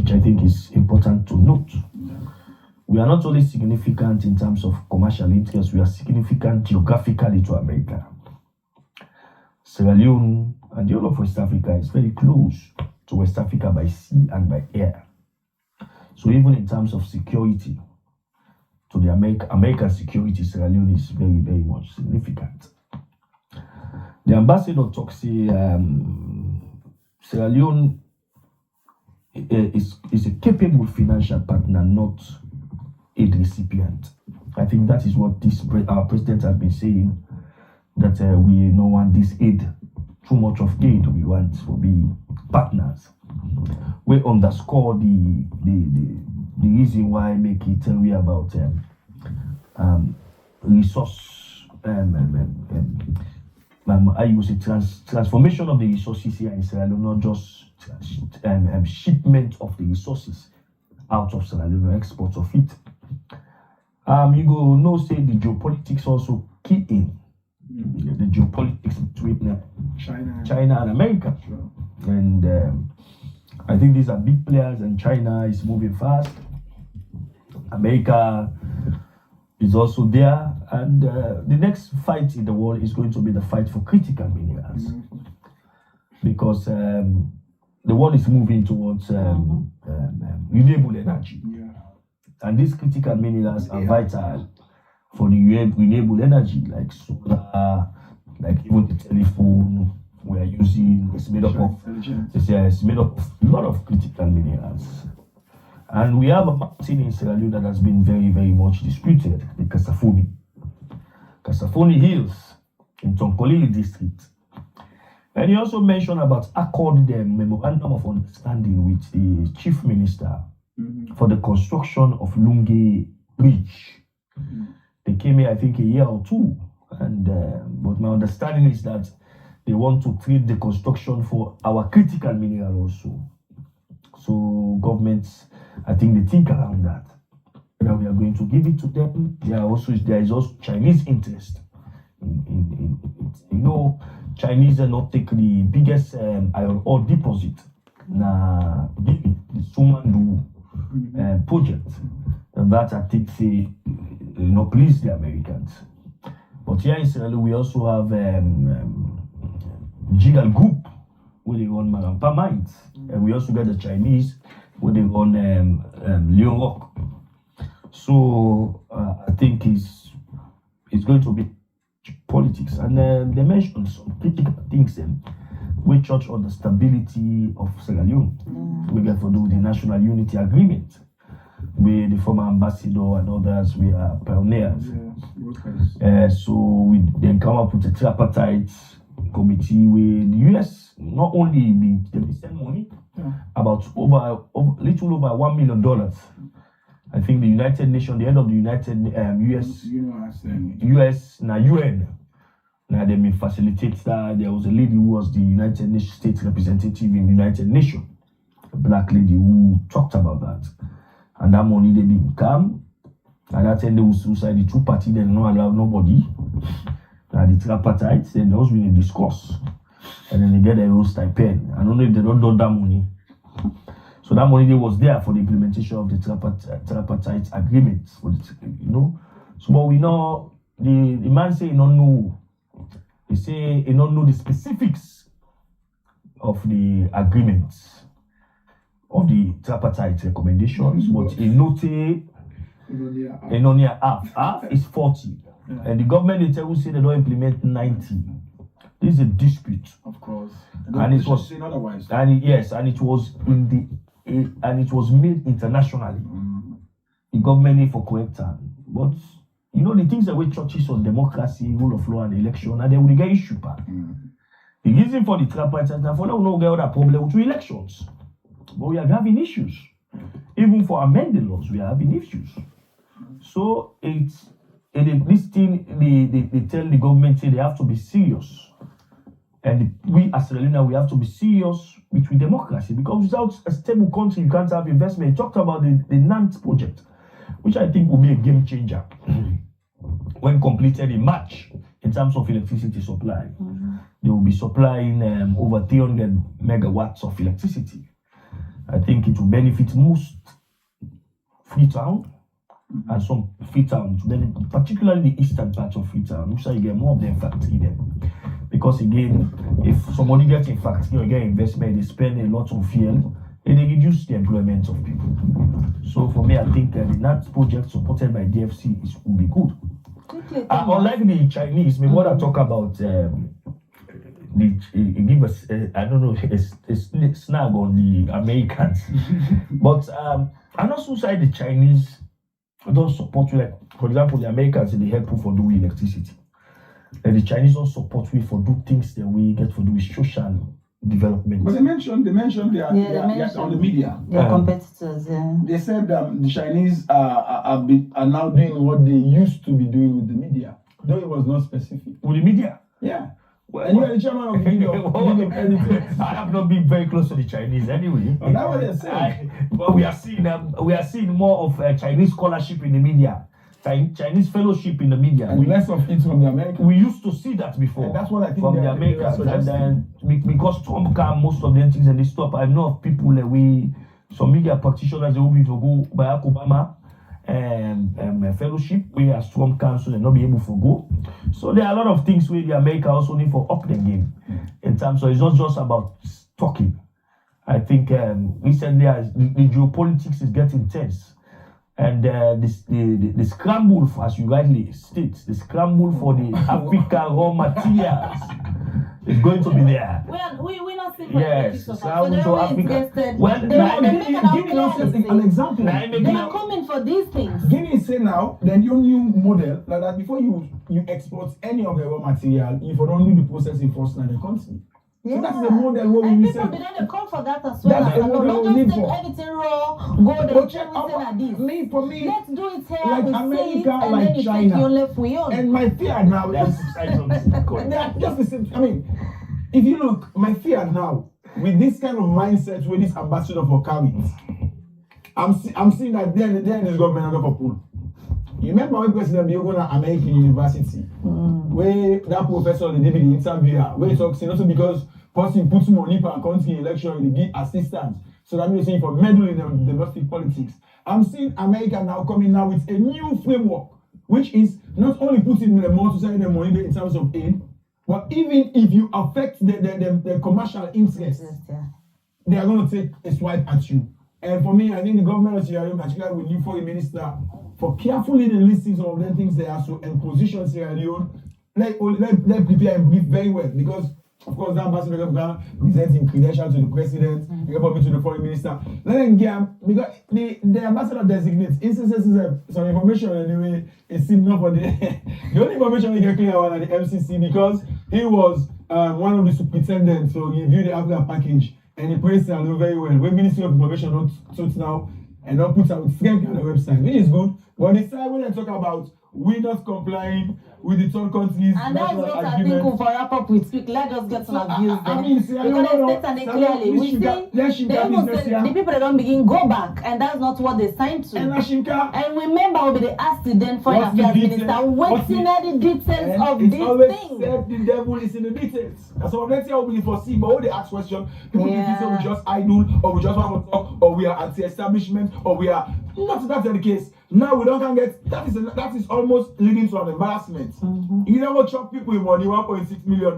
which I think is important to note. We are not only significant in terms of commercial interests, we are significant geographically to America. Sierra Leone and the whole of West Africa is very close to West Africa by sea and by air. So even in terms of security, to the American security, Sierra Leone is very, very much significant. The ambassador talks Sierra Leone is a capable financial partner, not aid recipient. I think that is what our president has been saying, that we don't want this aid, too much of aid. We want to be partners. We underscore the reason why make it tell me about resource I use it transformation of the resources here in Sierra Leone, not just shipment of the resources out of Sierra Leone, export of it. You go no say the geopolitics also key in the geopolitics between China and America. Sure. And I think these are big players, and China is moving fast. America is also there, and the next fight in the world is going to be the fight for critical minerals, because the world is moving towards renewable energy, and these critical minerals are vital for the renewable energy, like solar, like even the telephone we are using. It's made up of a lot of critical minerals. And we have a mountain in Sierra Leone that has been very, very much disputed, the Kasafoni Hills in Tonkolili district. And he also mentioned about accord the memorandum of understanding with the chief minister for the construction of Lunge Bridge. They came here, I think, a year or two, and but my understanding is that they want to treat the construction for our critical mineral also. So governments, I think they think around that. Now we are going to give it to them. There is also Chinese interest in you know, Chinese are not take the biggest iron ore deposit. Na the Sumandu project, and that I think please the Americans. But here in Sierra Leone we also have Jigal Group, where they run Marampa mines, and we also got the Chinese where they run Leone-US. So I think it's going to be politics, and they mentioned some critical things we touch on the stability of Sierra Leone. We get to do the National Unity Agreement with the former ambassador and others. We are pioneers. So we then come up with a tripartite committee with the US. Not only they send money, about little over $1 million. I think the United Nations, the head of the United US, na UN. Now they may facilitate that. There was a lady who was the United Nations state representative in the United Nations, a black lady who talked about that. And that money they didn't come. And that time they will suicide the two parties, they don't allow nobody. Now the tripartite, then those will discuss. And then they get their own stipend. I don't know if they don't do that money. So that money was there for the implementation of the tripartite agreement. For the, So but we know the man say he don't know. He say he don't know the specifics of the agreements, of the tripartite recommendations, but he noted only half is 40. And the government they tell you say they don't implement 90. This is a dispute. Of course. And it was otherwise. And it was made internationally. The government need for correct time. But the things that we churches on democracy, rule of law, and election, and they will get issue back. The reason for the tripartite and for now no get other problem with elections. But we are having issues. Even for amending laws, we are having issues. So this thing they tell the government say they have to be serious. And we as Sierra Leone, we have to be serious with democracy, because without a stable country, you can't have investment. He talked about the NANT project, which I think will be a game changer when completed in March in terms of electricity supply. They will be supplying over 300 megawatts of electricity. I think it will benefit most Freetown and some Freetown, particularly the eastern part of Freetown, which you get more of them factory there. Because again, if somebody gets in factory or get investment, they spend a lot of fuel, and they reduce the employment of people. So for me, I think the NAT project supported by DFC will be good. Unlike the Chinese, my mother talk about give us I don't know a snag on the Americans, but and also side the Chinese don't support you. Like for example, the Americans they help for doing electricity, and the Chinese don't support we for do things that we get for do social development. But they mentioned they are on the media. They're competitors. Yeah. They said the Chinese are now doing what they used to be doing with the media, though it was not specific. With the media? Yeah. Well, and you are the chairman of the editors. I have not been very close to the Chinese anyway. Oh, that's what they're saying. But we are seeing more of Chinese scholarship in the media. Chinese fellowship in the media. And less of it from the Americans. We used to see that before. And that's what I think from the Americans. And then because Trump came, most of them things and they stop. I know of people that some media practitioners they will be to go Barack Obama fellowship where Trump council and not be able to go. So there are a lot of things where the America also need for up the game in terms of it's not just about talking. I think recently as the geopolitics is getting tense. And the scramble, for, as you rightly state, the scramble for the Africa raw materials is going to be there. We're not saying yes, scramble to Africa. Well, an example. They are coming for these things. Guinea say now, then your new model, like that before you export any of the raw material, if you don't do the processing first in the country. Yeah. So that's the model what and we people say. They come for that as well. That's the model we don't live just for. take everything raw, go there, everything like this. For me, let's do it here, like we America, see it, and like then you China. think you're left with you. And my fear now is just the same. I mean, if you look, my fear now with this kind of mindset where this ambassador for carries, I'm seeing that then this government are for pull. You remember when President Biogona American University, where that professor they did the interview, where he talks not because person puts money per country election, they give assistance. So that means saying for meddling in domestic politics. I'm seeing America now coming now with a new framework, which is not only putting the more society the money in terms of aid, but even if you affect the commercial interests, they are going to take a swipe at you. And for me, I think the government of Sierra Leone, particularly with new foreign minister, for carefully the listings of the things they are so and position Sierra Leone, let prepare and brief very well because of course the ambassador of Ghana presenting credentials to the president, to the foreign minister. Let them get because the ambassador designates instances some information anyway is similar for the the only information we get clear about the MCC because he was one of the superintendents so he reviewed the Africa package and he praised Sierra Leone very well. When Ministry of Information not suits now and not put out strength on the website, which is good. But the side when they talk about we not complying with the third countries. And that's what I think we'll wrap up with speak. Let us get some abuse there. I mean, see, clearly. We see the people that don't begin go back, and that's not what they signed to. And remember, will be the asked the then foreign affairs minister waiting at the details of this thing. The devil is in the details. And so let's say we will foresee, but when they ask questions, people think we just idle, or we just want to talk, or we are anti-establishment, or we are not that's the case. Now we don't get that is almost leading to an embarrassment. You never chop people with money, $1.6 million.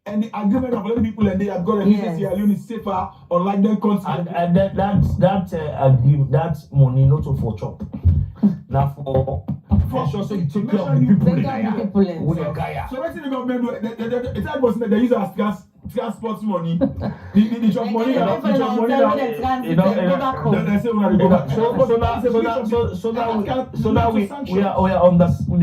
And the agreement of other people and they have got a Sierra Leone is safer, unlike their country. And that money not for chop. Now for sure, so you take care of the people in Gaia. So what's the government do? The type of they use as transport money. The chop money. So now we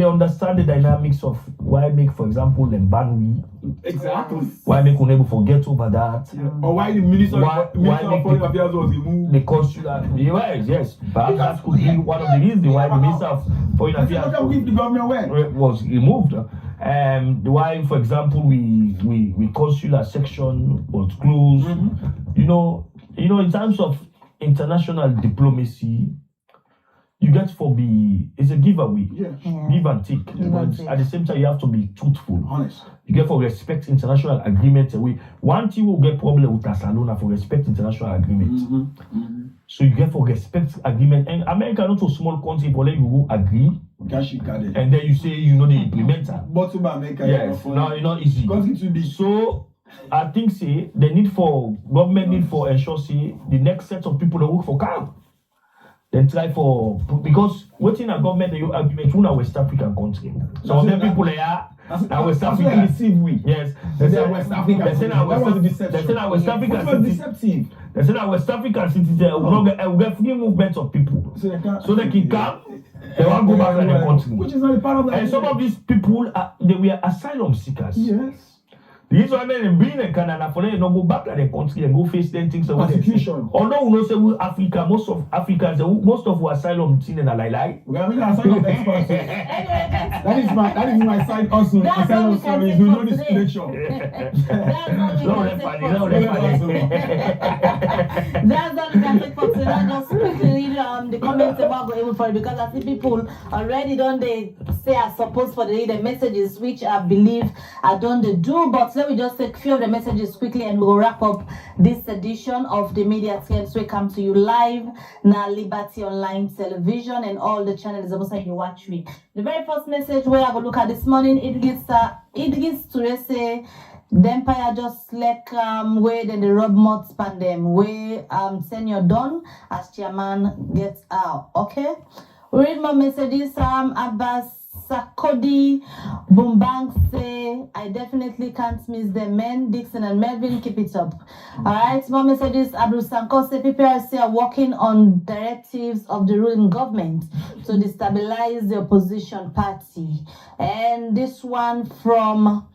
understand the dynamics of why make, for example, the ban exactly. Why make unable forget over that? Or why the minister of foreign affairs was removed? The consular, yes. Perhaps that could be one of the reasons why the minister of foreign affairs was removed. Why, for example, we consular section was closed. You know, in terms of international diplomacy, you get for be it's a giveaway. Yeah. Give and take. But at the same time, you have to be truthful. Honest. You get for respect international agreements away. One thing will get problem with us alone for respect international agreements. So you get for respect agreement. And America not a small country, but then you will agree. And then you say you know the implementer. But to America, yes, no, it's not easy. Because it will be so. I think say the need for government need for ensure say the next set of people that work for CAM. Then try for because waiting a government the argument who are West African country. Some of them people are West African. Yes, they say West African. They say West African. Deceptive. They say West African citizens will get free movement of people. So they can come. They want to go back to their country. Which is not a part of that. And some of these people they were asylum seekers. Yes. These are men being in Canada for them not go back to their country and go face them things. Persecution. Although we know say we Africa, most of Africans, most of our asylum in a lie. We are asylum experts. That is my side also. Asylum stories. We know this picture. That's all we can take for today. Just quickly read the comments about Go Able for it because I see people already don't they say are supposed for the messages which I believe I don't they do, but let me just take a few of the messages quickly and we'll wrap up this edition of the Media Trends. We come to you live now Liberty Online Television and all the channels also you watch me. The very first message we have a look at this morning, it gets to say the empire just like where then the rob mods pan them where senior done as chairman gets out. Okay, we read more messages. Abbas Sakodi Bumbang say I definitely can't miss them men. Dixon and Melvin, keep it up. Alright, more messages. Abdul Sanko say PPRC are working on directives of the ruling government to destabilize the opposition party. And this one from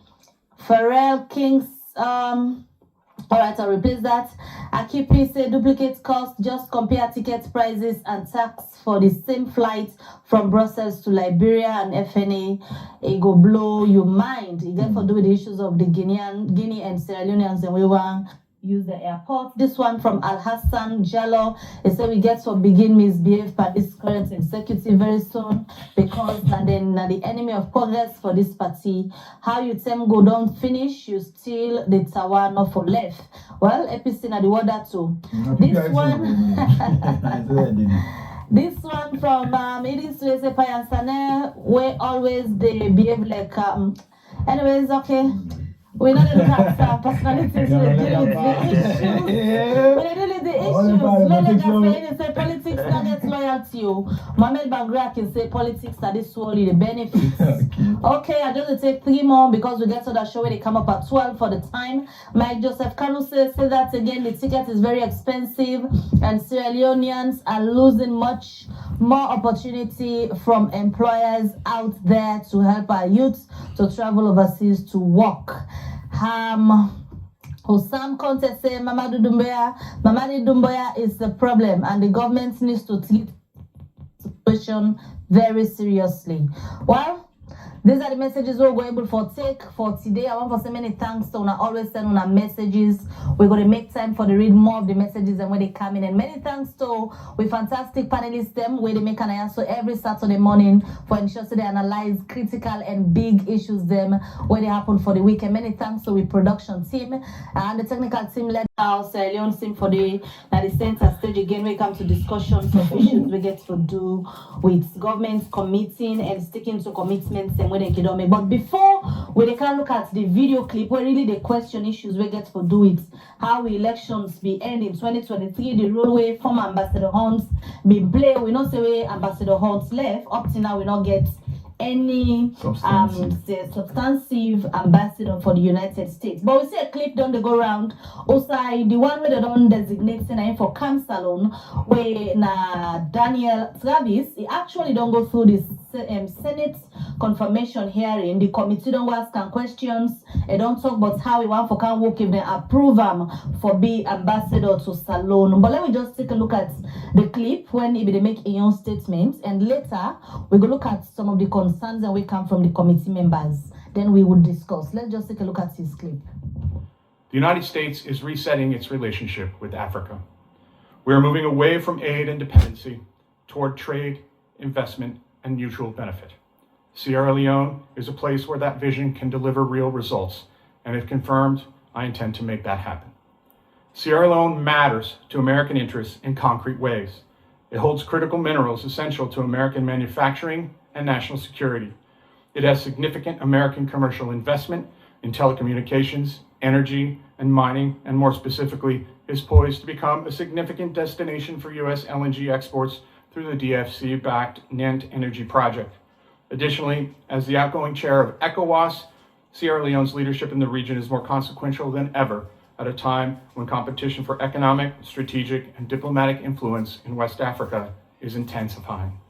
Pharrell Kings alright, I'll replace that. Akipi say duplicate cost, just compare ticket prices and tax for the same flight from Brussels to Liberia and FNA. It go blow your mind. It got to do with the issues of the Guinea and Sierra Leoneans and we want use the airport. This one from Al Hassan Jallo. They say we get to begin misbehave by this current executive very soon because then the enemy of progress for this party. How you them go don't finish, you steal the tower not for left. Well, APC na the word that too. This one this one from it is to say Payansane where always they behave like anyways, okay. We're not going to have personalities when they deal with the issues. When they deal with the issues, say politics that gets loyal to you. Mohamed Bangra can say politics that is solely the benefits. Okay, I just take 3 more because we get to that show where they come up at 12 for the time. Mike Joseph Kanu say that again, the ticket is very expensive and Sierra Leoneans are losing much more opportunity from employers out there to help our youth to travel overseas to work. Osam Conte say Mamadou Doumbouya is the problem and the government needs to take the situation very seriously. Well, these are the messages we're able to take for today. I want to say many thanks to always send on our messages. We're going to make time for the read more of the messages and when they come in. And many thanks to we fantastic panelists them where they make an answer every Saturday morning for ensuring they analyze critical and big issues them where they happen for the week. And many thanks to the production team and the technical team led our Sierra Leone team for the center stage again. We come to discussions of issues we get to do with governments committing and sticking to commitments. But before we can look at the video clip where really the question issues we get to do it, how will elections be end in 2023, the role way former Ambassador Hunt be play. We not say where Ambassador Hunt left. Up to now we not get any substantive ambassador for the United States. But we see a clip done the go round. Also, the one where they don't designate for Cam Salon, where Daniel Travis, he actually don't go through this Senate confirmation hearing. The committee don't ask questions. They don't talk about how we want for can work if they approve for be ambassador to Salon. But let me just take a look at the clip when they make a young statement, and later we go look at some of the concerns that we come from the committee members. Then we would discuss. Let's just take a look at this clip. The United States is resetting its relationship with Africa. We are moving away from aid and dependency toward trade investment, and mutual benefit. Sierra Leone is a place where that vision can deliver real results, and if confirmed, I intend to make that happen. Sierra Leone matters to American interests in concrete ways. It holds critical minerals essential to American manufacturing and national security. It has significant American commercial investment in telecommunications, energy, and mining, and more specifically, is poised to become a significant destination for U.S. LNG exports through the DFC-backed NENT Energy Project. Additionally, as the outgoing chair of ECOWAS, Sierra Leone's leadership in the region is more consequential than ever at a time when competition for economic, strategic, and diplomatic influence in West Africa is intensifying.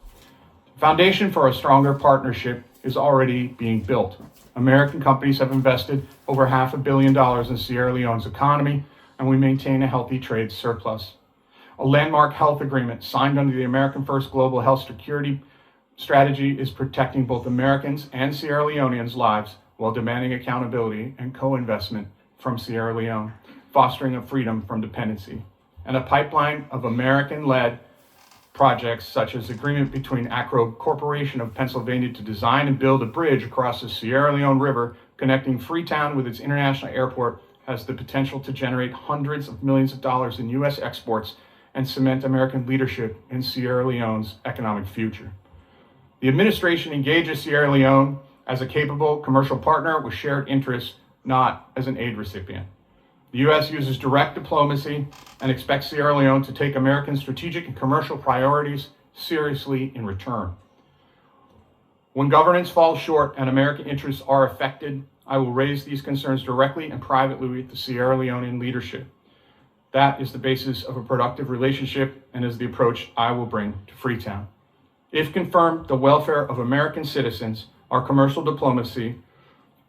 The foundation for a stronger partnership is already being built. American companies have invested over $500 million in Sierra Leone's economy, and we maintain a healthy trade surplus. A landmark health agreement signed under the American First Global Health Security Strategy is protecting both Americans and Sierra Leoneans' lives while demanding accountability and co-investment from Sierra Leone, fostering a freedom from dependency. And a pipeline of American-led projects such as the agreement between Acro Corporation of Pennsylvania to design and build a bridge across the Sierra Leone River connecting Freetown with its international airport has the potential to generate hundreds of millions of dollars in U.S. exports and cement American leadership in Sierra Leone's economic future. The administration engages Sierra Leone as a capable commercial partner with shared interests, not as an aid recipient. The U.S. uses direct diplomacy and expects Sierra Leone to take American strategic and commercial priorities seriously in return. When governance falls short and American interests are affected, I will raise these concerns directly and privately with the Sierra Leonean leadership. That is the basis of a productive relationship and is the approach I will bring to Freetown. If confirmed, the welfare of American citizens, our commercial diplomacy,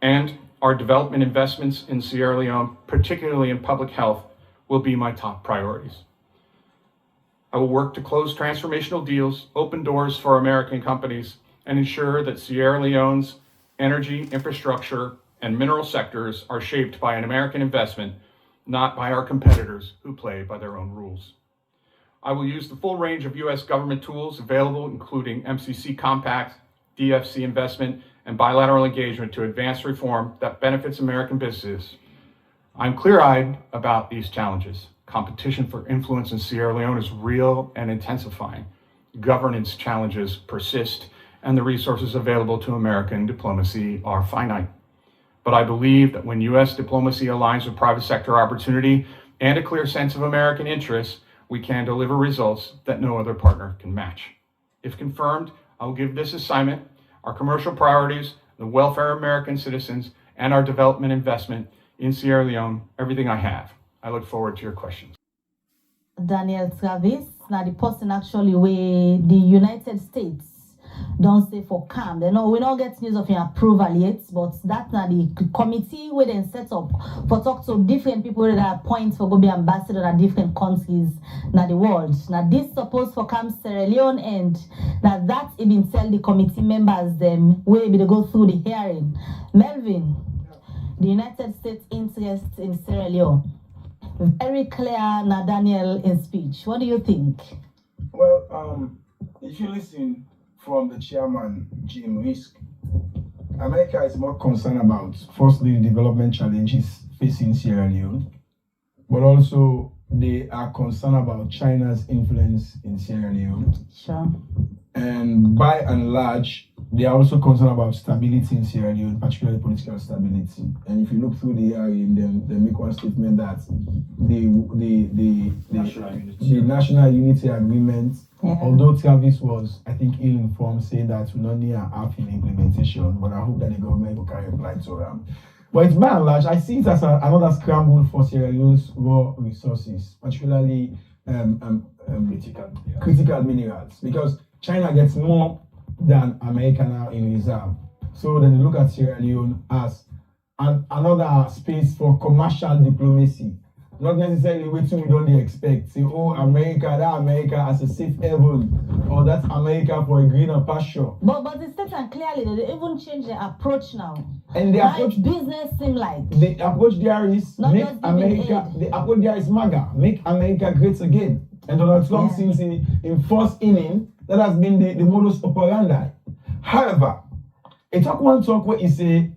and our development investments in Sierra Leone, particularly in public health, will be my top priorities. I will work to close transformational deals, open doors for American companies, and ensure that Sierra Leone's energy, infrastructure, and mineral sectors are shaped by an American investment, not by our competitors who play by their own rules. I will use the full range of U.S. government tools available, including MCC Compact, DFC investment, and bilateral engagement to advance reform that benefits American businesses. I'm clear-eyed about these challenges. Competition for influence in Sierra Leone is real and intensifying. Governance challenges persist, and the resources available to American diplomacy are finite. But I believe that when U.S. diplomacy aligns with private sector opportunity and a clear sense of American interests, we can deliver results that no other partner can match. If confirmed, I will give this assignment, our commercial priorities, the welfare of American citizens, and our development investment in Sierra Leone, everything I have. I look forward to your questions. Daniel Travis, now the person actually where the United States don't say for calm. They know we don't get news of your approval yet, but that's not the committee where they set up for talk to different people that are appointed for go be ambassador at different countries in the world. Now this supposed for come Sierra Leone and that it been tell the committee members them where they go through the hearing. Melvin, the United States interest in Sierra Leone. Very clear now Daniel in speech. What do you think? Well, if you listen from the chairman, Jim Risk, America is more concerned about, firstly, the development challenges facing Sierra Leone, but also they are concerned about China's influence in Sierra Leone. Sure. And by and large, they are also concerned about stability in Sierra Leone, particularly political stability. And if you look through the hearing, they make one statement that the National Unity Agreement, although Travis was, I think, ill-informed, saying that we don't need an app in implementation, but I hope that the government will carry a plan to them. But it's by and large, I see it as another scramble for Sierra Leone's raw resources, particularly critical minerals, because China gets more than America now in reserve. So then you look at Sierra Leone as another space for commercial diplomacy, not necessarily waiting we don't expect. Say, oh, that America as a safe haven, or that's America for a greener pasture. But the statement clearly they even change their approach now. And the approach business seem like the approach there is not make America. The approach there is MAGA, make America great again. And Donald Trump seems in first inning That has been the modus operandi. However, a talk one talk where you say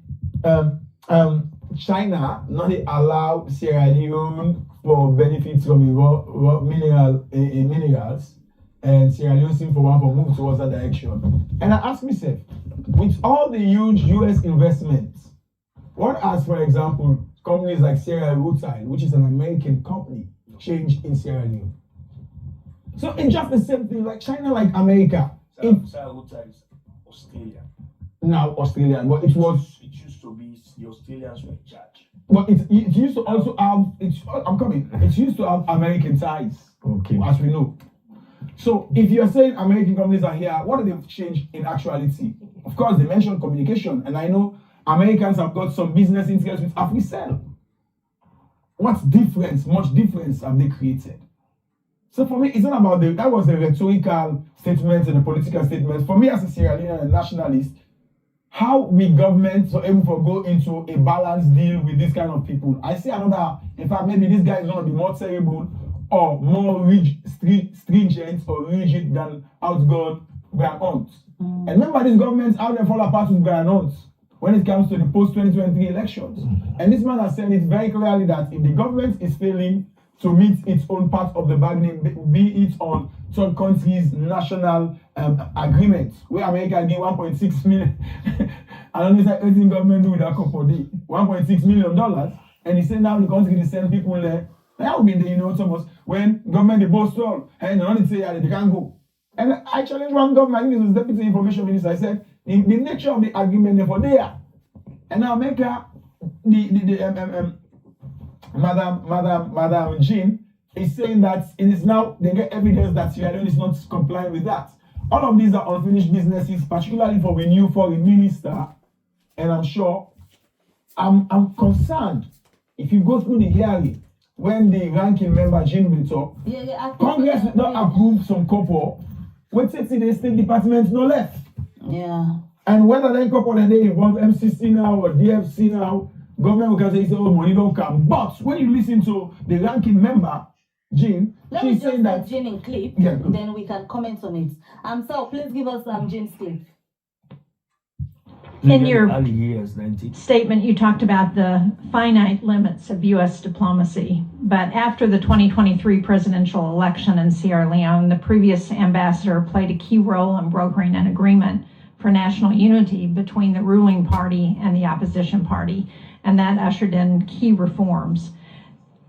China not allow Sierra Leone for benefits from raw minerals, and Sierra Leone seem for one for move towards that direction. And I ask myself, with all the huge US investments, what has, for example, companies like Sierra Leone, which is an American company, changed in Sierra Leone? So it's just the same thing, like China, like America. Sierra Leone is Australia. Now Australian, but it used to be the Australians were in charge. But it used to also have it used to have American ties. Okay. As we know. So if you're saying American companies are here, what have they changed in actuality? Of course, they mentioned communication, and I know Americans have got some business interests with AfriCell. What difference, much difference have they created? So for me, it's not about that was a rhetorical statement and a political statement. For me as a Sierra Leonean nationalist, how we governments are able to go into a balanced deal with this kind of people. I see another, in fact, maybe this guy is going to be more terrible or more stringent or rigid than outgoing Brian Hunt. And remember, these governments, how they fall apart with Brian Hunt when it comes to the post-2023 elections. And this man has said it very clearly that if the government is failing to meet its own part of the bargaining, be it on third countries' national agreements, where America give 1.6 million. I don't know if anything government do with that company, $1.6 million, and he said now the country is send people there. That would be the Thomas, when government they both stall, and they say they can't go. And I challenged one government, I think it was Deputy Information Minister, I said, the nature of the agreement is for there. And now America, Madam Jean is saying that it is now, they get evidence that Sierra Leone is not complying with that. All of these are unfinished businesses, particularly for the new foreign minister. And I'm sure, I'm concerned, if you go through the hearing, when the ranking member, Jean, will talk, Congress did not approve some couple, what say the State Department no left. Yeah. And whether they couple and they involve MCC now or DFC now, government will say, oh, money don't come. But when you listen to the ranking member, Jean, she's saying that Jean in clip, then we can comment on it. So please give us Jean's clip. In your statement, you talked about the finite limits of U.S. diplomacy, but after the 2023 presidential election in Sierra Leone, the previous ambassador played a key role in brokering an agreement for national unity between the ruling party and the opposition party, and that ushered in key reforms.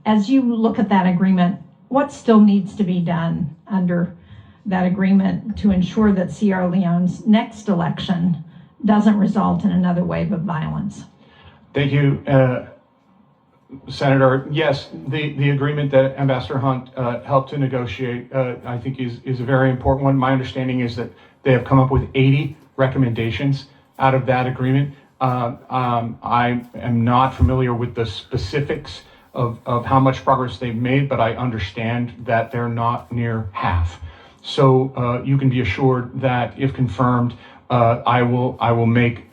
As you look at that agreement, what still needs to be done under that agreement to ensure that Sierra Leone's next election doesn't result in another wave of violence? Thank you, Senator. Yes, the agreement that Ambassador Hunt helped to negotiate, I think is a very important one. My understanding is that they have come up with 80 recommendations out of that agreement. I am not familiar with the specifics of how much progress they've made, but I understand that they're not near half. So you can be assured that if confirmed, I will make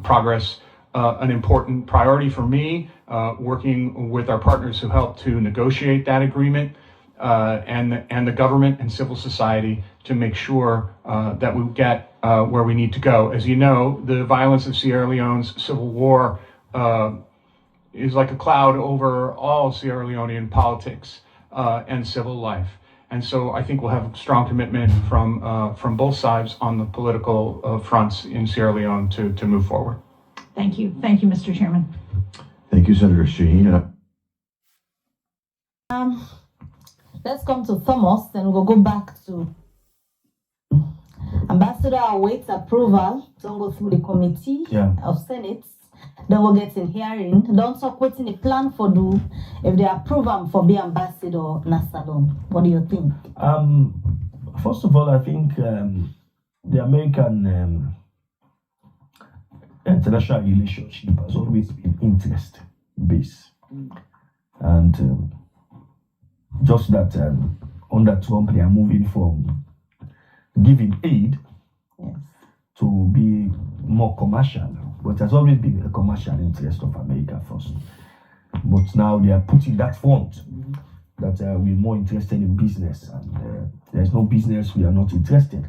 progress an important priority for me, working with our partners who helped to negotiate that agreement, and the government and civil society to make sure that we get where we need to go. As you know, the violence of Sierra Leone's civil war is like a cloud over all Sierra Leonean politics and civil life. And so I think we'll have a strong commitment from both sides on the political fronts in Sierra Leone to move forward. Thank you. Thank you, Mr. Chairman. Thank you, Senator Shaheen. Let's come to Thomas, and we'll go back to Ambassador awaits approval. Don't go through the committee of Senate. Then we'll get in hearing. Don't talk waiting a plan for do if they approve them for be ambassador Nasadon. What do you think? First of all, I think the American international relationship has always been interest-based. And just that under Trump, they are moving from giving aid to be more commercial. But it has always been a commercial interest of America first. But now they are putting that front that we're more interested in business. And there's no business we are not interested.